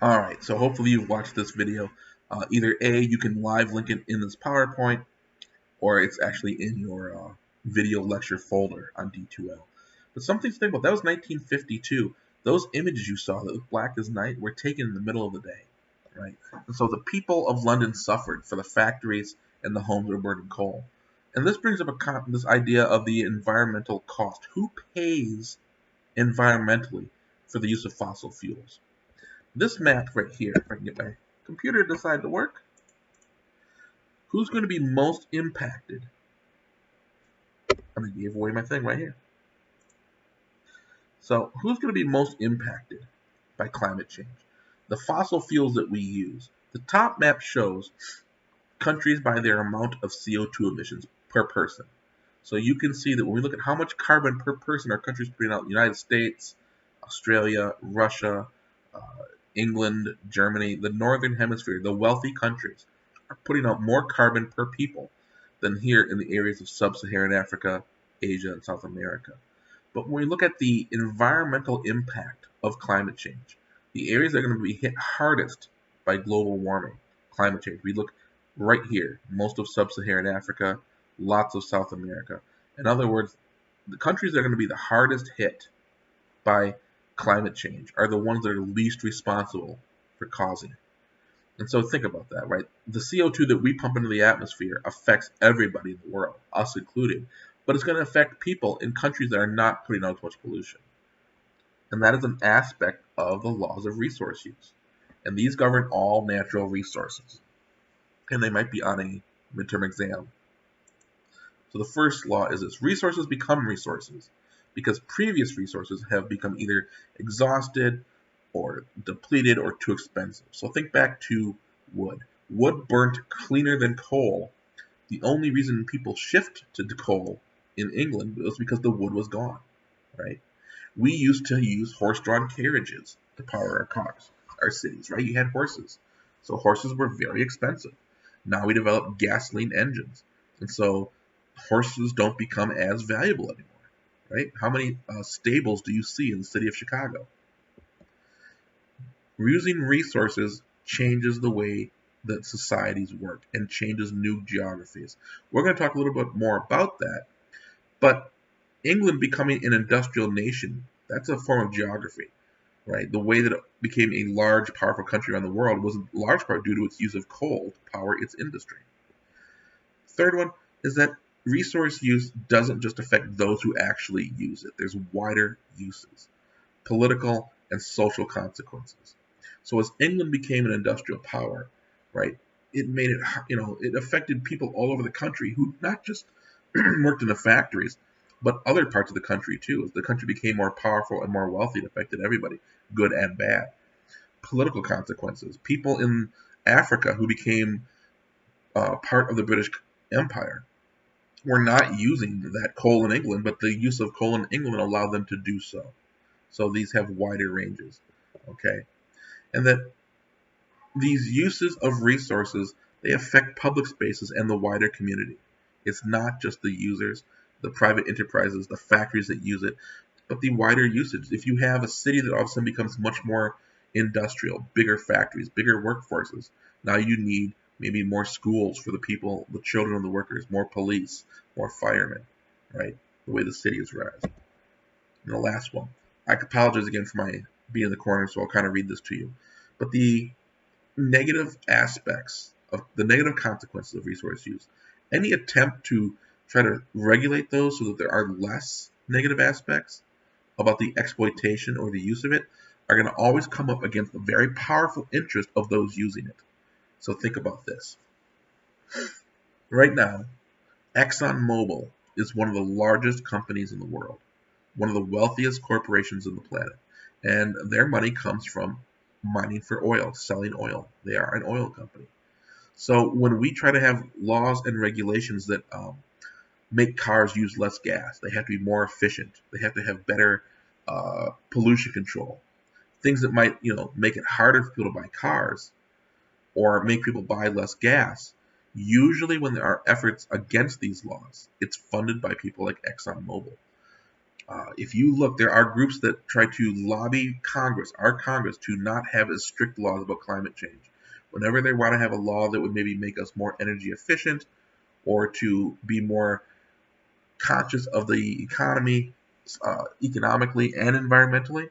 Alright, so hopefully you've watched this video. Either A, you can live link it in this PowerPoint, or it's actually in your video lecture folder on D2L. But something to think about, that was 1952. Those images you saw that looked black as night were taken in the middle of the day, right? And so the people of London suffered for the factories and the homes that were burning coal. And this brings up this idea of the environmental cost. Who pays environmentally for the use of fossil fuels? This map right here, if I can get my computer to decide to work, who's going to be most impacted? I'm going to give away my thing right here. So who's going to be most impacted by climate change? The fossil fuels that we use. The top map shows countries by their amount of CO2 emissions per person. So you can see that when we look at how much carbon per person our countries putting out, the United States, Australia, Russia, uh, England, Germany, the northern hemisphere, the wealthy countries are putting out more carbon per people than here in the areas of sub-Saharan Africa, Asia, and South America. But when we look at the environmental impact of climate change, the areas that are going to be hit hardest by global warming, climate change, we look right here, most of sub-Saharan Africa, lots of South America. In other words, the countries that are going to be the hardest hit by climate change are the ones that are least responsible for causing it. And so think about that, right? The CO2 that we pump into the atmosphere affects everybody in the world, us included, but it's going to affect people in countries that are not putting out as much pollution. And that is an aspect of the laws of resource use. And these govern all natural resources. And they might be on a midterm exam. So the first law is this: resources become resources because previous resources have become either exhausted or depleted or too expensive. So think back to wood. Wood burnt cleaner than coal. The only reason people shift to coal in England was because the wood was gone, right? We used to use horse-drawn carriages to power our cars, our cities, right? You had horses. So horses were very expensive. Now we developed gasoline engines. And so horses don't become as valuable anymore, right? How many stables do you see in the city of Chicago? Using resources changes the way that societies work and changes new geographies. We're going to talk a little bit more about that, but England becoming an industrial nation, that's a form of geography, right? The way that it became a large, powerful country around the world was in large part due to its use of coal to power its industry. Third one is that resource use doesn't just affect those who actually use it. There's wider uses, political and social consequences. So as England became an industrial power, right, it made it, it affected people all over the country who not just worked in the factories, but other parts of the country too. As the country became more powerful and more wealthy, it affected everybody, good and bad. Political consequences. People in Africa who became part of the British Empire were not using that coal in England, but the use of coal in England allowed them to do so. So these have wider ranges, okay? And that these uses of resources, they affect public spaces and the wider community. It's not just the users, the private enterprises, the factories that use it, but the wider usage. If you have a city that all of a sudden becomes much more industrial, bigger factories, bigger workforces, now you need maybe more schools for the people, the children of the workers, more police, more firemen, right? The way the city is raised. And the last one, I apologize again for my being in the corner, so I'll kind of read this to you. But the negative aspects of the negative consequences of resource use, any attempt to try to regulate those so that there are less negative aspects about the exploitation or the use of it are going to always come up against the very powerful interest of those using it. So think about this. Right now, ExxonMobil is one of the largest companies in the world, one of the wealthiest corporations on the planet, and their money comes from mining for oil, selling oil. They are an oil company. So when we try to have laws and regulations that make cars use less gas, they have to be more efficient, they have to have better pollution control, things that might make it harder for people to buy cars or make people buy less gas. Usually when there are efforts against these laws, it's funded by people like ExxonMobil. If you look, there are groups that try to lobby Congress, our Congress, to not have as strict laws about climate change. Whenever they want to have a law that would maybe make us more energy efficient or to be more conscious of the economy, economically and environmentally,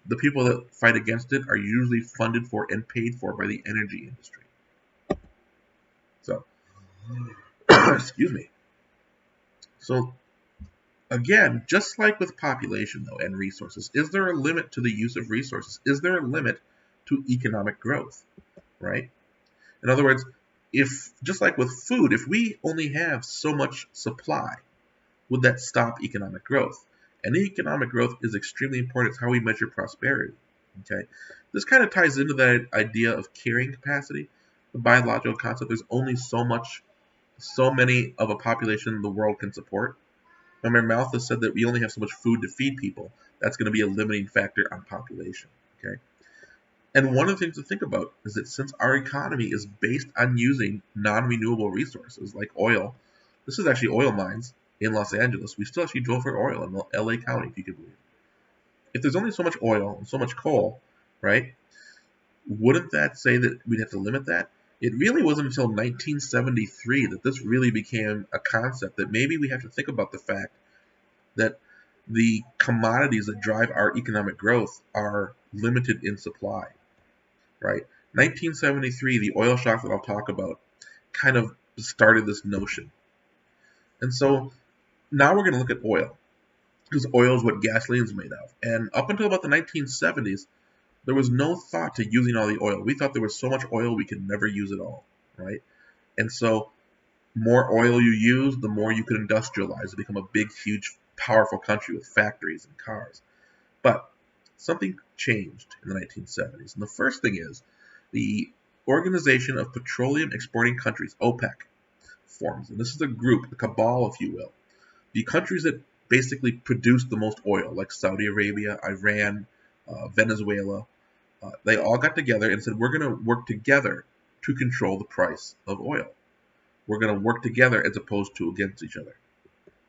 the people that fight against it are usually funded for and paid for by the energy industry. So, excuse me. So, again, just like with population, though, and resources, is there a limit to the use of resources? Is there a limit to economic growth, right? In other words, if just like with food, if we only have so much supply, would that stop economic growth? And economic growth is extremely important. It's how we measure prosperity. Okay, this kind of ties into that idea of carrying capacity, the biological concept. There's only so many of a population the world can support. Remember, Malthus said that we only have so much food to feed people. That's going to be a limiting factor on population. Okay, and one of the things to think about is that since our economy is based on using non-renewable resources like oil, this is actually oil mines in Los Angeles. We still actually drill for oil in LA County, if you could believe it. If there's only so much oil and so much coal, right, wouldn't that say that we'd have to limit that? It really wasn't until 1973 that this really became a concept that maybe we have to think about the fact that the commodities that drive our economic growth are limited in supply, right? 1973, the oil shock that I'll talk about, kind of started this notion. And so now we're going to look at oil, because oil is what gasoline is made of. And up until about the 1970s, there was no thought to using all the oil. We thought there was so much oil we could never use it all, right? And so more oil you use, the more you could industrialize and become a big, huge, powerful country with factories and cars. But something changed in the 1970s. And the first thing is the Organization of Petroleum Exporting Countries, OPEC, forms. And this is a group, a cabal, if you will. The countries that basically produce the most oil, like Saudi Arabia, Iran, Venezuela, they all got together and said, we're going to work together to control the price of oil. We're going to work together as opposed to against each other.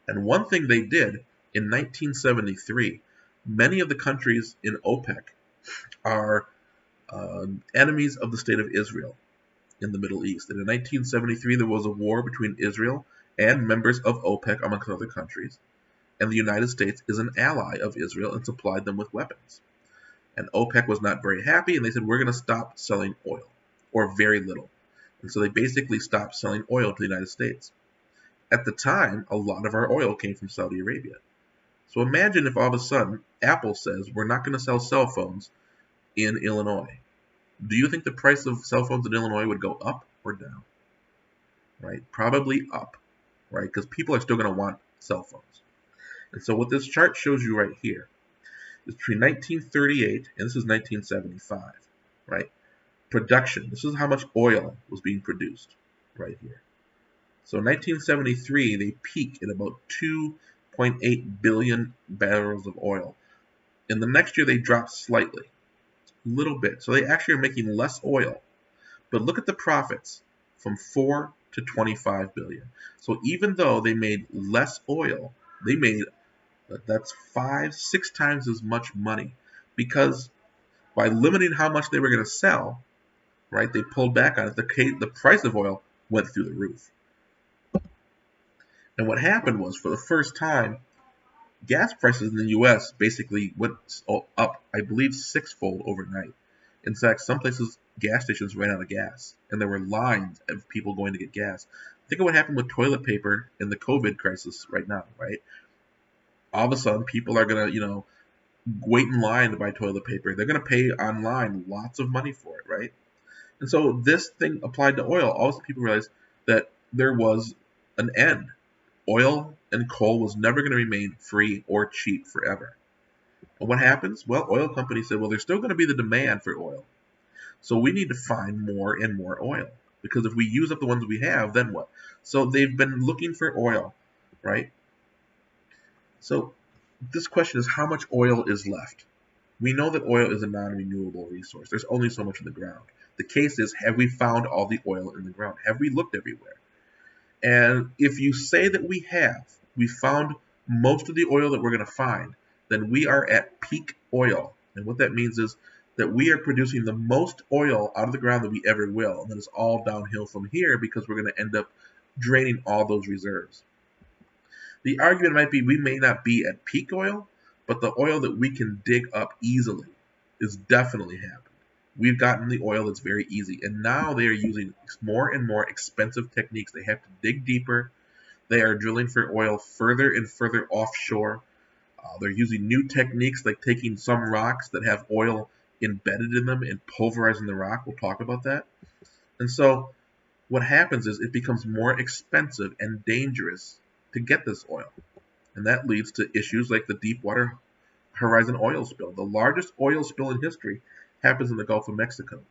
And one thing they did in 1973, many of the countries in OPEC are enemies of the state of Israel in the Middle East. And in 1973, there was a war between Israel and members of OPEC, amongst other countries. And the United States is an ally of Israel and supplied them with weapons. And OPEC was not very happy, and they said, we're going to stop selling oil, or very little. And so they basically stopped selling oil to the United States. At the time, a lot of our oil came from Saudi Arabia. So imagine if all of a sudden Apple says, we're not going to sell cell phones in Illinois. Do you think the price of cell phones in Illinois would go up or down? Right? Probably up, right? Because people are still going to want cell phones. And so what this chart shows you right here is between 1938 and this is 1975, right? Production. This is how much oil was being produced right here. So in 1973, they peak at about 2.8 billion barrels of oil. In the next year, they drop slightly, a little bit. So they actually are making less oil. But look at the profits from 4 to 25 billion. So even though they made less oil, they made that's 5-6 times as much money, because by limiting how much they were going to sell, right, they pulled back on it. The price of oil went through the roof. And what happened was, for the first time, gas prices in the U.S. basically went up, I believe, 6-fold overnight. In fact, some places, gas stations ran out of gas, and there were lines of people going to get gas. Think of what happened with toilet paper in the COVID crisis right now, right? All of a sudden, people are going to, wait in line to buy toilet paper. They're going to pay online lots of money for it, right? And so this thing applied to oil. All of a sudden, people realized that there was an end. Oil and coal was never going to remain free or cheap forever. And what happens? Well, oil companies said, well, there's still going to be the demand for oil. So we need to find more and more oil. Because if we use up the ones we have, then what? So they've been looking for oil, right? So this question is, how much oil is left? We know that oil is a non-renewable resource. There's only so much in the ground. The case is, have we found all the oil in the ground? Have we looked everywhere? And if you say that we found most of the oil that we're going to find, then we are at peak oil. And what that means is that we are producing the most oil out of the ground that we ever will. And then it's all downhill from here because we're going to end up draining all those reserves. The argument might be we may not be at peak oil, but the oil that we can dig up easily is definitely happening. We've gotten the oil that's very easy, and now they are using more and more expensive techniques. They have to dig deeper. They are drilling for oil further and further offshore. They're using new techniques like taking some rocks that have oil embedded in them and pulverizing the rock. We'll talk about that. And so what happens is it becomes more expensive and dangerous to get this oil. And that leads to issues like the Deepwater Horizon oil spill. The largest oil spill in history happens in the Gulf of Mexico.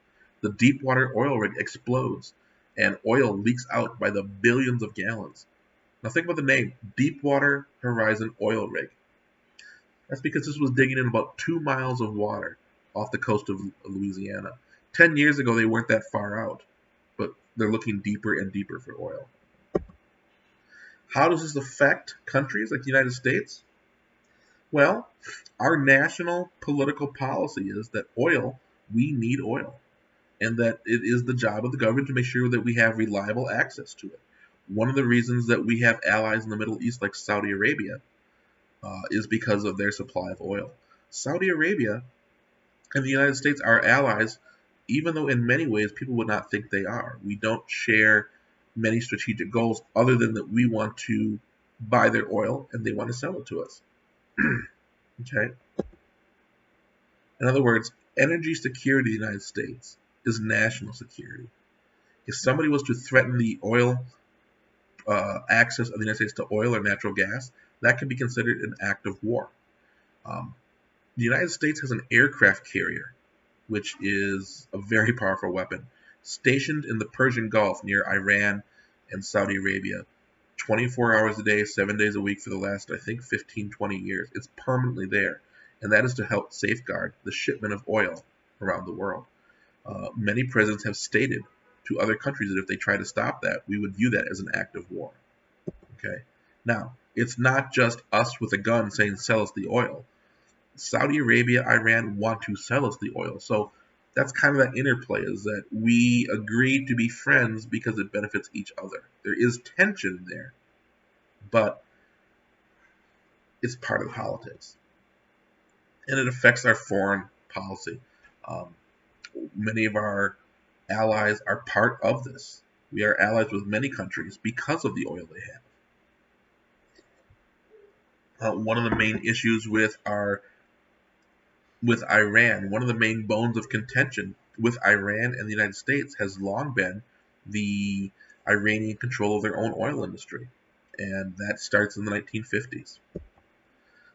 The Deepwater oil rig explodes and oil leaks out by the billions of gallons. Now think about the name, Deepwater Horizon oil rig. That's because this was digging in about 2 miles of water off the coast of Louisiana. 10 years ago, they weren't that far out, but they're looking deeper and deeper for oil. How does this affect countries like the United States? Well, our national political policy is that we need oil, and that it is the job of the government to make sure that we have reliable access to it. One of the reasons that we have allies in the Middle East like Saudi Arabia is because of their supply of oil. Saudi Arabia and the United States are allies, even though in many ways people would not think they are. We don't share many strategic goals other than that we want to buy their oil and they want to sell it to us. Okay? In other words, energy security in the United States is national security. If somebody was to threaten the oil access of the United States to oil or natural gas, that can be considered an act of war. The United States has an aircraft carrier, which is a very powerful weapon, stationed in the Persian Gulf near Iran and Saudi Arabia, 24 hours a day, 7 days a week for the last, I think, 15, 20 years. It's permanently there, and that is to help safeguard the shipment of oil around the world. Many presidents have stated to other countries that if they try to stop that, we would view that as an act of war. Okay. Now, it's not just us with a gun saying, sell us the oil. Saudi Arabia, Iran want to sell us the oil. So that's kind of that interplay, is that we agree to be friends because it benefits each other. There is tension there, but it's part of politics. And it affects our foreign policy. Many of our allies are part of this. We are allies with many countries because of the oil they have. One of the main issues with Iran, one of the main bones of contention with Iran and the United States has long been the Iranian control of their own oil industry. And that starts in the 1950s.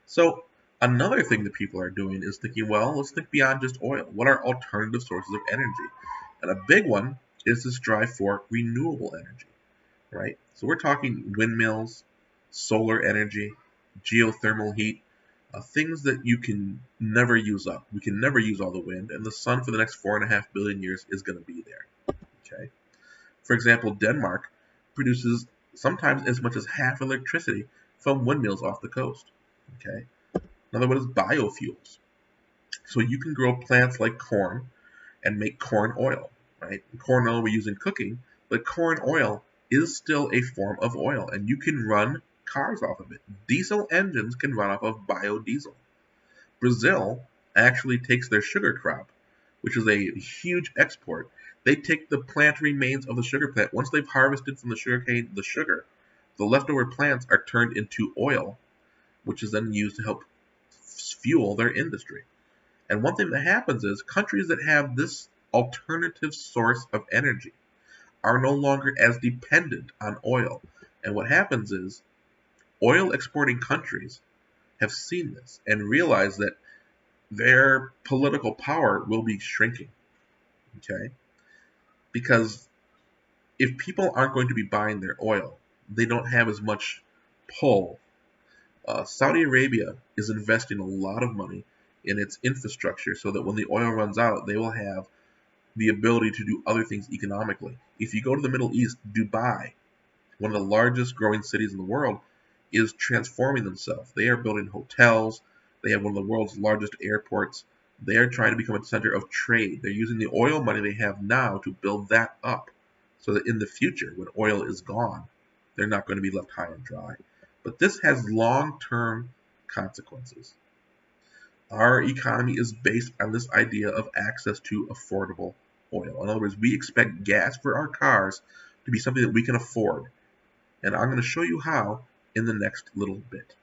So another thing that people are doing is thinking, well, let's think beyond just oil. What are alternative sources of energy? And a big one is this drive for renewable energy, right? So we're talking windmills, solar energy, geothermal heat, things that you can never use up. We can never use all the wind, and the sun for the next 4.5 billion years is going to be there. Okay. For example, Denmark produces sometimes as much as half electricity from windmills off the coast. Okay. Another one is biofuels. So you can grow plants like corn and make corn oil, right? Corn oil we use in cooking, but corn oil is still a form of oil, and you can run cars off of it. Diesel engines can run off of biodiesel. Brazil actually takes their sugar crop, which is a huge export. They take the plant remains of the sugar plant. Once they've harvested from the sugarcane the sugar, the leftover plants are turned into oil, which is then used to help fuel their industry. And one thing that happens is countries that have this alternative source of energy are no longer as dependent on oil. And what happens is oil exporting countries have seen this and realize that their political power will be shrinking. Okay? Because if people aren't going to be buying their oil, they don't have as much pull. Saudi Arabia is investing a lot of money in its infrastructure so that when the oil runs out, they will have the ability to do other things economically. If you go to the Middle East, Dubai, one of the largest growing cities in the world, is transforming themselves. They are building hotels. They have one of the world's largest airports. They are trying to become a center of trade. They're using the oil money they have now to build that up so that in the future, when oil is gone, they're not going to be left high and dry. But this has long-term consequences. Our economy is based on this idea of access to affordable oil. In other words, we expect gas for our cars to be something that we can afford. And I'm going to show you how in the next little bit.